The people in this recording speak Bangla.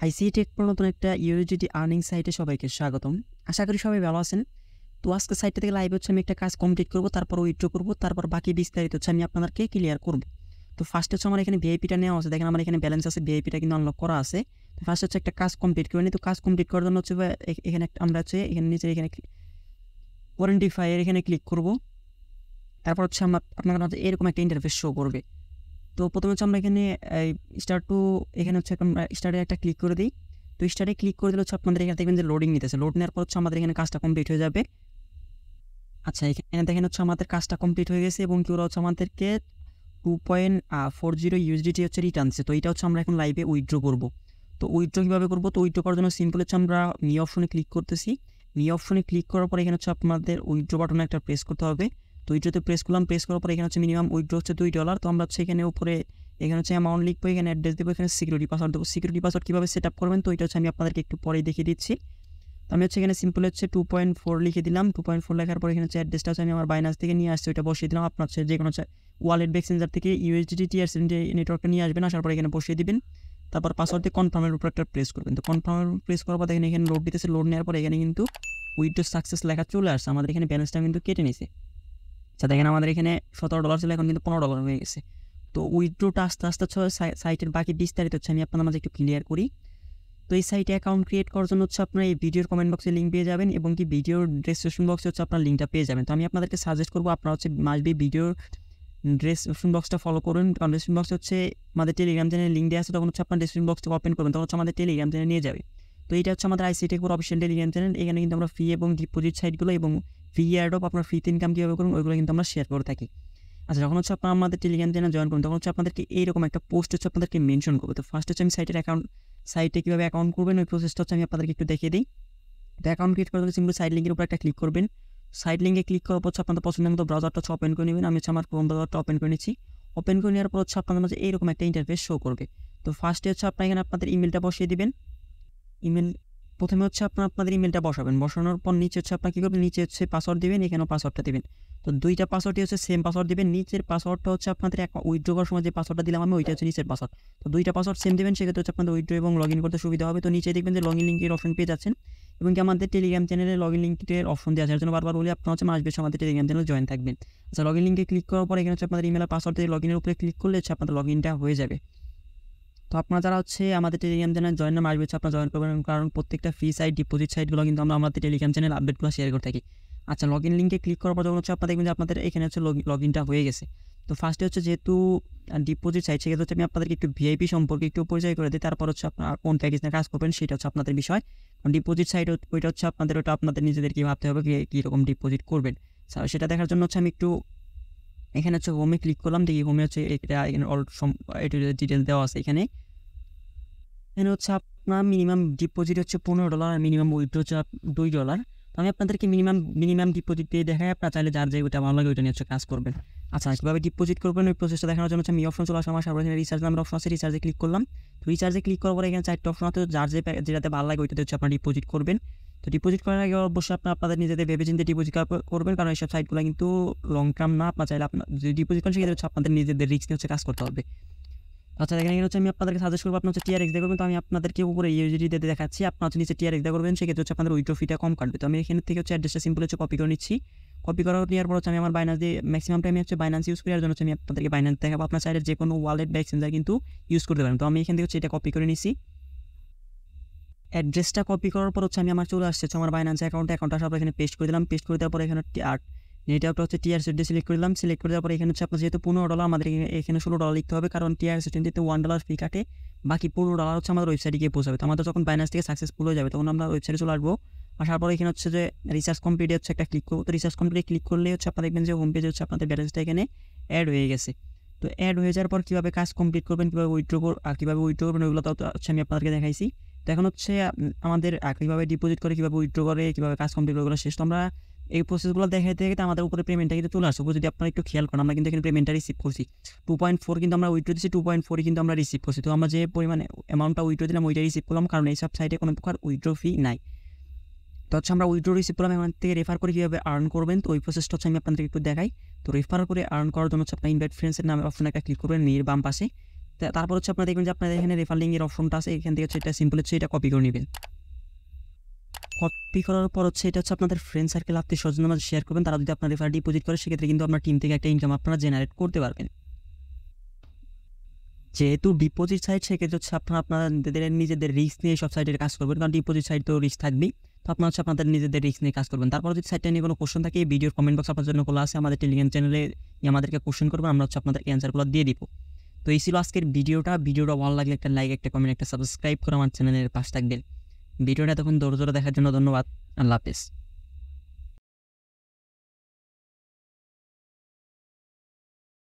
আইসি টেক প্রো নতুন একটা ইউএসডিটি আর্নিং সাইটে সবাইকে স্বাগতম। আশা করি সবাই ভালো আছেন। তো আজকে সাইটটা থেকে লাইভ হচ্ছে আমি একটা কাজ কমপ্লিট করব, তারপর উইথড্র করব, তারপর বাকি বিস্তারিত হচ্ছে আমি আপনাদেরকে ক্লিয়ার করব। তো ফার্স্ট হচ্ছে আমার এখানে ভিআইপিটা নেওয়া আছে, দেখেন আমার এখানে ব্যালেন্স আছে, ভিআইপিটা কিন্তু আনলক করা আছে। তো ফার্স্ট হচ্ছে একটা কাজ কমপ্লিট করে নিই। তো কাজ কমপ্লিট করার জন্য হচ্ছে এখানে আমরা হচ্ছে এখানে নিচে এখানে ওয়ারেন্টিফাই এর এখানে ক্লিক করব। তারপর হচ্ছে আপনার হচ্ছে এরকম একটা ইন্টারফেস শো করবে। তো প্রথমে হচ্ছে আমরা এখানে স্টার্ট টু এখানে হচ্ছে আমরা স্টার্টে একটা ক্লিক করে দিই। তো স্টার্টে ক্লিক করে দিলে হচ্ছে আপনাদের এখানে দেখবেন যে লোডিং নিতেছে। লোড নেওয়ার পর হচ্ছে আমাদের এখানে কাজটা কমপ্লিট হয়ে যাবে। আচ্ছা, এখানে দেখেন হচ্ছে আমাদের কাজটা কমপ্লিট হয়ে গেছে এবং ওরা হচ্ছে আমাদেরকে 2.40 ইউএসডিটি হচ্ছে রিটার্ন দিচ্ছে। তো এটা হচ্ছে আমরা এখন লাইভে উইথড্র করব। তো উইথড্র কীভাবে করবো? তো উইথড্র করার জন্য সিম্পল হচ্ছে আমরা মি অপশনে ক্লিক করতেছি। মি অপশনে ক্লিক করার পর এখানে হচ্ছে আপনাদের উইথড্র বাটনে একটা প্রেস করতে হবে। তো উইথড্রতে প্রেস করলাম। প্রেস করার পর এখানে হচ্ছে মিনিমাম উইথড্র হচ্ছে $2। তো আমরা হচ্ছে এখানে উপরে এখানে হচ্ছে অ্যামাউন্ট লিখবো, এখানে অ্যাড্রেস দেবো, এখানে সিকিউরিটি পাসওয়ার্ড দেবো। সিকিউরিটি পাসওয়ার্ড কীভাবে সেট আপ করবেন তো এটা হচ্ছে আমি আপনাদেরকে একটু পরেই দেখিয়ে দিচ্ছি। তো আমি হচ্ছে এখানে সিম্পল হচ্ছে 2.4 লিখে দিলাম। 2.4 লেখার পর এখানে হচ্ছে অ্যাড্রেসটা হচ্ছে আমি আমার বাইনান্স থেকে নিয়ে আসছি, ওইটা বসিয়ে দিলাম। আপনার হচ্ছে যে কোনো ওয়ালেট এক্সচেঞ্জার থেকে ইউএসডিটি টিআরসি নেটওয়ার্কটা নিয়ে আসবেন, আসার পর এখানে বসিয়ে দিবেন। তারপর পাসওয়ার্ড দিয়ে কনফার্মের উপর একটা প্রেস করবেন। তো কনফার্মের প্রেস করার পর দেখেন এখানে লোড দিতেছে। লোড নেওয়ার পর এখানে কিন্তু উইথড্র সাকসেস লেখা চলে আসছে। আমাদের এখানে ব্যালেন্সটা কিন্তু কেটে নিছে। আচ্ছা, দেখেন আমাদের এখানে $17 ছিল, এখন কিন্তু $15 হয়ে গেছে। তো উইথড্রটা আস্তে আস্তে সাইটের বাকি বিস্তারিত হচ্ছে আমি আপনার মাঝে একটু ক্লিয়ার করি। তো এই সাইটে অ্যাকাউন্ট ক্রিয়েট করার জন্য হচ্ছে আপনার এই ভিডিওর কমেন্ট বক্সে লিঙ্ক পেয়ে যাবেন এবং কি ভিডিওর ডেসক্রিপশন বক্সে হচ্ছে আপনার লিঙ্কটা পেয়ে যাবেন। তো আমি আপনাদেরকে সাজেস্ট করবো আপনারা হচ্ছে মাসবি ভিডিওর ডেসক্রিপশন বক্সটা ফলো করুন, কারণ ডেসক্রিপশন বক্সে হচ্ছে আমাদের টেলিগ্রাম চ্যানেলের লিঙ্ক দেওয়া আছে। তখন হচ্ছে আপনার ডেসক্রিপশন বক্সটা ওপেন করবেন, তখন হচ্ছে আমাদের টেলিগ্রাম চ্যানেল নিয়ে যাবে। তো এটা হচ্ছে আমাদের IC Tech Pro official Telegram channel. এখানে কিন্তু আমরা ফ্রি এবং ডিপোজিট সাইটগুলো এবং ফ্রি অ্যাডপ আপনার ফ্রিতে ইনকাম কীভাবে করুন ওইগুলো কিন্তু আমরা শেয়ার করে থাকি। আচ্ছা, যখন হচ্ছে আপনারা আমাদের টেলিগ্রাম চ্যানেল জয়েন করুন তখন হচ্ছে আপনাদেরকে এইরকম একটা পোস্ট হচ্ছে আপনাদেরকে মেনশন করবে। তো ফার্স্ট হচ্ছে আমি সাইটে কীভাবে অ্যাকাউন্ট করবেন ওই প্রসেসটা হচ্ছে আমি আপনাদেরকে একটু দেখিয়ে দিই। তো অ্যাকাউন্ট ক্রিয়েট করার জন্য সিম্পল সাইড লিঙ্কের উপর একটা ক্লিক করবেন। সাইড লিঙ্কে ক্লিক করার পর হচ্ছে আপনাদের পছন্দের মতো ব্রাউজারটা হচ্ছে ওপেন করে নেবেন। আমি হচ্ছে আমার ক্রোম ব্রাউজারটা ওপেন করে নিচ্ছি। ওপেন করে নেওয়ার পর হচ্ছে আপনাদের মাঝে এইরকম একটা ইন্টারফেস শো করবে। তো ফার্স্টে হচ্ছে আপনার এখানে আপনাদের ইমেলটা বসিয়ে দিবেন। ইমেল প্রথমে হচ্ছে আপনাদের ইমেলটা বসাবেন। বসানোর পর নিচে হচ্ছে আপনার কী করবেন, নিচে হচ্ছে পাসওয়ার্ড দেবেন, এখানেও পাসওয়ার্ডটা দেবেন। তো দুইটা পাসওয়ার্ডই হচ্ছে সেম পাসওয়ার্ড দেবেন। নিচের পাসওয়ার্ডটা হচ্ছে আপনাদের উইথড্র করার সময় যে পাসওয়ার্ডটা দিলাম আমি ওইটা হচ্ছে নিচের পাসওয়ার্ড। তো দুইটা পাসওয়ার্ড সেম দেবেন, সেক্ষেত্রে হচ্ছে আপনাদের উইথড্র এবং লগ ইন করতে সুবিধা হবে। তো নিচে দেখবেন যে লগ ইন লিঙ্কের অপশন পেয়ে যাচ্ছেন এবং কি আমাদের টেলিগ্রাম চ্যানেলে লগ ইন লিঙ্কের অপশন দেওয়া আছে। এর জন্য বারবার বলি আপনার হচ্ছে মাস বেশ আমাদের টেলিগ্রাম চ্যানেল জয়েন থাকবেন। আচ্ছা, লগ ইন লিঙ্কে ক্লিক করার পর এখানে হচ্ছে আপনাদের ইমেল আর পাসওয়ার্ড দিয়ে লগ ইনের উপরে ক্লিক করলে হচ্ছে আপনাদের লগ ইনটা হয়ে যাবে। তো আপনারা যারা হচ্ছে আমাদের টেলিগ্রাম চ্যানেল জয়েন নাম আসবে হচ্ছে আপনারা জয়েন করবেন, কারণ প্রত্যেকটা ফ্রি সাইট ডিপোজিট সাইটগুলো কিন্তু আমরা আমাদের টেলিগ্রাম চ্যানেল আপডেটগুলো শেয়ার করে থাকি। আচ্ছা, লগ ইন লিঙ্কে ক্লিক করার পর যখন হচ্ছে আপনারা দেখবেন যে আপনাদের এখানে হচ্ছে লগ ইনটা হয়ে গেছে। তো ফার্স্টে হচ্ছে যেহেতু ডিপোজিট সাইট, সেক্ষেত্রে হচ্ছে আমি আপনাদেরকে একটু ভিআইপি সম্পর্কে একটু পরিচয় করে দিই। তারপর হচ্ছে আপনারা কোন প্যাকেজ নিয়ে কাজ করবেন সেটা হচ্ছে আপনাদের বিষয়। কারণ ডিপোজিট সাইট ওইটা হচ্ছে ওটা আপনাদের নিজেদেরকে ভাবতে হবে কীরকম ডিপোজিট করবেন। সেটা দেখার জন্য হচ্ছে আমি একটু এখানে হচ্ছে হোমে ক্লিক করলাম। দেখি হোমে হচ্ছে এটা এখানে অল ডিটেলস দেওয়া আছে। এখানে হচ্ছে আপনার মিনিমাম ডিপোজিট হচ্ছে $15 আর মিনিমাম উইথড্র হচ্ছে $2। তো আমি আপনাদেরকে মিনিমাম ডিপোজিট দিয়ে দেখাই, আপনারা চাইলে যার যে ওইটা ভালো লাগে ওইটা নিয়ে হচ্ছে কাজ করবেন। আচ্ছা, কীভাবে ডিপোজিট করবেন ওই প্রসেসটা দেখানোর জন্য হচ্ছে আমি অপশন চলে আসলাম। আমার সামনে রিচার্জ নামের অপশন আছে, রিচার্জে ক্লিক করলাম। তো রিচার্জে ক্লিক করার পরে এখানে 4টা অপশন আছে, যার যেটাতে ভালো লাগে ওইটাতে হচ্ছে আপনারা ডিপোজিট করবেন। তো ডিপোজিট করার আগে অবশ্যই আপনাদের নিজেদের ভেবেচিন্তে ডিপোজিট করবেন, কারণ এইসব সাইটগুলো কিন্তু লং টার্ম না। আপনার চাইলে আপনার যদি ডিপোজিট করেন সেক্ষেত্রে হচ্ছে আপনাদের নিজেদের রিস্ক নিয়ে হচ্ছে কাজ করতে হবে। আচ্ছা, এখানে হচ্ছে আমি আপনাদেরকে সাজেস্ট করবো আপনার হচ্ছে টিআরএক্স দিয়ে করবেন। তো আমি আপনাদেরকে উপরে ইউএসডিটি দিয়ে দেখাচ্ছি, আপনার হচ্ছে নিচে টিআরএক্স দিয়ে করবেন, সেক্ষেত্রে হচ্ছে আপনাদের উইথড্র ফিটা কম কাটবে। তো আমি এখান থেকে হচ্ছে অ্যাড্রেসটা সিম্পল হচ্ছে কপি করে নিচ্ছি। কপি করার নেওয়ার পর হচ্ছে আমি আমার বাইনান্স দিয়ে ম্যাক্সিমাম টাইমে হচ্ছে বাইনান্স ইউজ করার জন্য হচ্ছে আমি আপনাদেরকে বাইনান্স দেখাবো। আপনার চাইলে যে কোনো ওয়ালেট বা এক্সচেঞ্জার কিন্তু ইউজ করতে পারেন। তো আমি এখান থেকে হচ্ছে এটা কপি করে নিচ্ছি। অ্যাড্রেসটা কপি করার পর হচ্ছে আমি আমার চলে আসছে আমার বাইনান্স অ্যাকাউন্টটা সব এখানে পেস্ট করে দিলাম। পেস্ট করে দেওয়ার পর এখানে নেটওয়ার্কটা হচ্ছে টিআরসিটি সিলেক্ট করে দিলাম। সিলেক্ট করে দেওয়ার পর এখানে হচ্ছে আপনার যেহেতু $15 আমাদের এখানে $16 লিখতে হবে, কারণ টিআরসিটিতে $1 ফি কাটে, বাকি $15 হচ্ছে আমাদের ওয়েবসাইটে গিয়ে পৌঁছাবে। তো আমাদের যখন বাইনান্স থেকে সাকসেসফুল হয়ে যাবে তখন আমরা ওয়েবসাইটে চলে আসবো। আসার পর এখানে হচ্ছে যে রিসার্চ কমপ্লিটে হচ্ছে একটা ক্লিক করবো। তো রিসার্চ কমপ্লিটে ক্লিক করলে হচ্ছে আপনারা দেখবেন যে হোম পেজে হচ্ছে আপনাদের ব্যালেন্সটা এখানে অ্যাড হয়ে গেছে। তো অ্যাড হয়ে যাওয়ার পর কীভাবে কাজ কমপ্লিট করবেন, কীভাবে উইথড্র করবেন ওইগুলো তো হচ্ছে আমি আপনাদেরকে দেখাইছি। তো এখন হচ্ছে আমাদের কীভাবে ডিপোজিট করে, কীভাবে উইথড্র করে, কীভাবে কাজ কমপ্লিট করে শেষ। তো আমরা এই প্রসেসগুলো দেখাতে আমাদের উপরে পেমেন্টটা কিন্তু চলে আসবে। যদি আপনারা একটু খেয়াল করেন আমরা কিন্তু এখানে পেমেন্টটা রিসিভ করছি 2.4, কিন্তু আমরা উইথড্র দিচ্ছি 2.4 কিন্তু আমরা রিসিভ করছি। তো আমরা যে পরিমাণে অ্যামাউন্টটা উইথড্র দিলাম ওইটা রিসিভ করলাম, কারণ এইসব সাইটে কোনো প্রকার উইথড্র ফি নাই। তো হচ্ছে আমরা উইথড্র রিসিভ করলাম, এখান থেকে রেফার করে কীভাবে আর্ন করবেন তো ওই প্রসেসটা হচ্ছে আমি আপনাদেরকে একটু দেখাই। তো রেফার করে আর্ন করার জন্য হচ্ছে আপনার ইনভাইট ফ্রেন্ডসের নামে অপশন একটা ক্লিক করবেন নির বাম পাশে। তারপর হচ্ছে আপনারা দেখবেন যে আপনাদের এখানে রেফার লিঙ্কের অপশনটা আছে, এখান থেকে হচ্ছে এটা সিম্পল হচ্ছে এটা কপি করে নেবেন। কপি করার পর হচ্ছে এটা হচ্ছে আপনাদের ফ্রেন্ড সার্কেল আত্মীয় স্বজনের মাঝে শেয়ার করবেন। তারা যদি আপনার রেফার ডিপোজিট করে সেক্ষেত্রে কিন্তু আপনার টিম থেকে একটা ইনকাম আপনারা জেনারেট করতে পারবেন। যেহেতু ডিপোজিট সাইট সেক্ষেত্রে হচ্ছে আপনারা আপনাদের নিজেদের রিস্ক নিয়ে সব সাইটের কাজ করবেন, কারণ ডিপোজিট সাইট তো রিস্ক থাকবেই। তো আপনারা হচ্ছে আপনাদের নিজেদের রিস্ক নিয়ে কাজ করবেন। তারপর যদি সাইটটা নিয়ে কোনো কোশ্চেন থাকে এই ভিডিওর কমেন্ট বক্স আপনার জন্য খোলা আছে, আমাদের টেলিগ্রাম চ্যানেলে আমাদেরকে কোশ্চেন করবেন, আমরা হচ্ছে আপনাদের অ্যান্সারগুলো দিয়ে দিব। তো এই ছিল আজকের ভিডিওটা ভালো লাগলে একটা লাইক, একটা কমেন্ট, একটা সাবস্ক্রাইব করে আমার চ্যানেলের পাশে থাকবেন। ভিডিওটা তখন ধৈর্য ধরে দেখার জন্য ধন্যবাদ। আল্লাহ হাফেজ।